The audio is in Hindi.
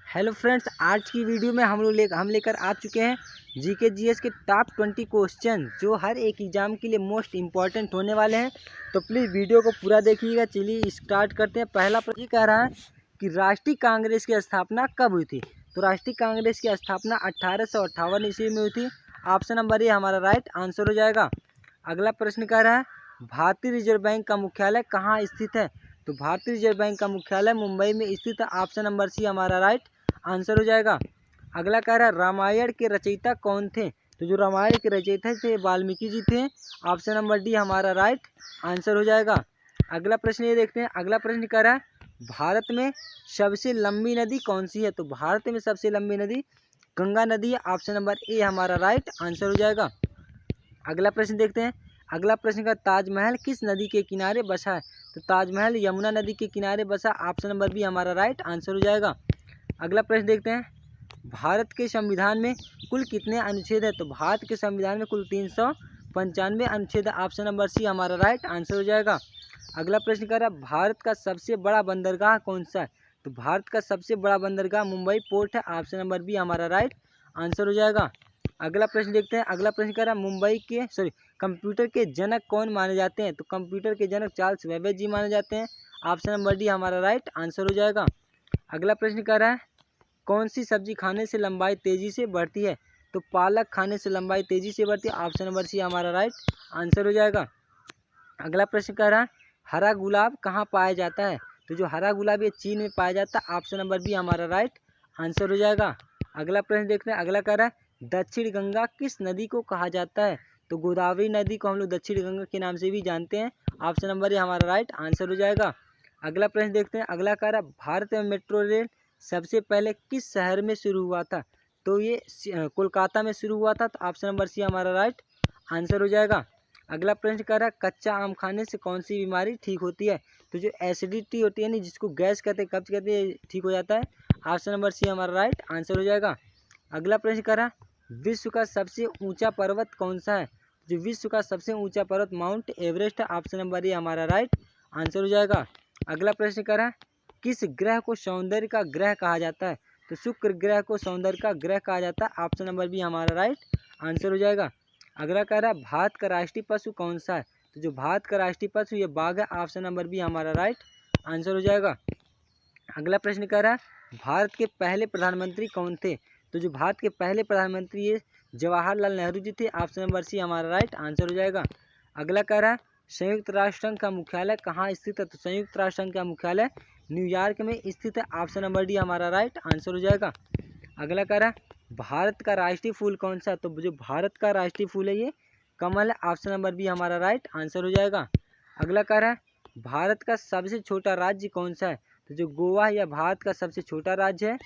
हेलो फ्रेंड्स, आज की वीडियो में हम लेकर आ चुके हैं जीके जीएस के टॉप 20 क्वेश्चन जो हर एक एग्जाम के लिए मोस्ट इम्पॉर्टेंट होने वाले हैं। तो प्लीज़ वीडियो को पूरा देखिएगा। चलिए स्टार्ट करते हैं। पहला प्रश्न ये कह रहा है कि राष्ट्रीय कांग्रेस की स्थापना कब हुई थी। तो राष्ट्रीय कांग्रेस की स्थापना 1858 ईस्वी में हुई थी। ऑप्शन नंबर ए हमारा राइट आंसर हो जाएगा। अगला प्रश्न कह रहा है भारतीय रिजर्व बैंक का मुख्यालय कहाँ स्थित है। तो भारतीय रिजर्व बैंक का मुख्यालय मुंबई में स्थित है। ऑप्शन नंबर सी हमारा राइट आंसर हो जाएगा। अगला कह रहा है रामायण के रचयिता कौन थे। तो जो रामायण के रचयिता थे वाल्मीकि जी थे। ऑप्शन नंबर डी हमारा राइट आंसर हो जाएगा। अगला प्रश्न ये देखते हैं। अगला प्रश्न कह रहा है भारत में सबसे लंबी नदी कौन सी है। तो भारत में सबसे लंबी नदी गंगा नदी है। ऑप्शन नंबर ए हमारा राइट आंसर हो जाएगा। अगला प्रश्न देखते हैं। अगला प्रश्न का ताजमहल किस नदी के किनारे बसा है। तो ताजमहल यमुना नदी के किनारे बसा। ऑप्शन नंबर बी हमारा राइट आंसर हो जाएगा। अगला प्रश्न देखते हैं। भारत के संविधान में कुल कितने अनुच्छेद है। तो भारत के संविधान में कुल 395 अनुच्छेद है। ऑप्शन नंबर सी हमारा राइट आंसर हो जाएगा। अगला प्रश्न कर रहा है भारत का सबसे बड़ा बंदरगाह कौन सा है। तो भारत का सबसे बड़ा बंदरगाह मुंबई पोर्ट है। ऑप्शन नंबर बी हमारा राइट आंसर हो जाएगा। अगला प्रश्न देखते हैं। अगला प्रश्न कर रहा है मुंबई के कंप्यूटर के जनक कौन माने जाते हैं। तो कंप्यूटर के जनक चार्ल्स वेबेज जी माने जाते हैं। ऑप्शन नंबर डी हमारा राइट आंसर हो जाएगा। अगला प्रश्न कर रहा है कौन सी सब्जी खाने से लंबाई तेजी से बढ़ती है। तो पालक खाने से लंबाई तेजी से बढ़ती है। ऑप्शन नंबर सी हमारा राइट आंसर हो जाएगा। अगला प्रश्न कह रहा है हरा गुलाब कहाँ पाया जाता है। तो जो हरा गुलाब ये चीन में पाया जाता है। ऑप्शन नंबर बी हमारा राइट आंसर हो जाएगा। अगला प्रश्न देखते हैं। अगला कह रहा है दक्षिण गंगा किस नदी को कहा जाता है। तो गोदावरी नदी को हम लोग दक्षिण गंगा के नाम से भी जानते हैं। ऑप्शन नंबर ए हमारा राइट आंसर हो जाएगा। अगला प्रश्न देखते हैं। अगला कह रहा है भारत में मेट्रो रेल सबसे पहले किस शहर में शुरू हुआ था। तो ये कोलकाता में शुरू हुआ था। तो ऑप्शन नंबर सी हमारा राइट आंसर हो जाएगा। अगला प्रश्न कर रहा है कच्चा आम खाने से कौन सी बीमारी ठीक होती है। तो जो एसिडिटी होती है नहीं जिसको गैस कहते हैं कब्ज कहते हैं ठीक हो जाता है। ऑप्शन नंबर सी हमारा राइट आंसर हो जाएगा। अगला प्रश्न कर रहा है विश्व का सबसे ऊंचा पर्वत कौन सा है। जो विश्व का सबसे ऊंचा पर्वत माउंट एवरेस्ट है। ऑप्शन नंबर ए हमारा राइट आंसर हो जाएगा। अगला प्रश्न कर रहा है किस ग्रह को सौंदर्य का ग्रह कहा जाता है। तो शुक्र ग्रह को सौंदर्य का ग्रह कहा जाता है। ऑप्शन नंबर बी हमारा राइट आंसर हो जाएगा। अगला कह रहा है भारत का राष्ट्रीय पशु कौन सा है। तो जो भारत का राष्ट्रीय पशु ये बाघ है। ऑप्शन नंबर बी हमारा राइट आंसर हो जाएगा। अगला प्रश्न कह रहा है भारत के पहले प्रधानमंत्री कौन थे। तो जो भारत के पहले प्रधानमंत्री ये जवाहरलाल नेहरू जी थे। ऑप्शन नंबर सी हमारा राइट आंसर हो जाएगा। अगला कह रहा है संयुक्त राष्ट्र संघ का मुख्यालय कहाँ स्थित है। तो संयुक्त राष्ट्र संघ का मुख्यालय न्यूयॉर्क में स्थित है। ऑप्शन नंबर डी हमारा राइट आंसर हो जाएगा। अगला कह रहा है भारत का राष्ट्रीय फूल कौन सा है। तो जो भारत का राष्ट्रीय फूल है ये कमल है। ऑप्शन नंबर बी हमारा राइट आंसर हो जाएगा। अगला कह रहा है भारत का सबसे छोटा राज्य कौन सा है। तो जो गोवा या भारत का सबसे छोटा राज्य है।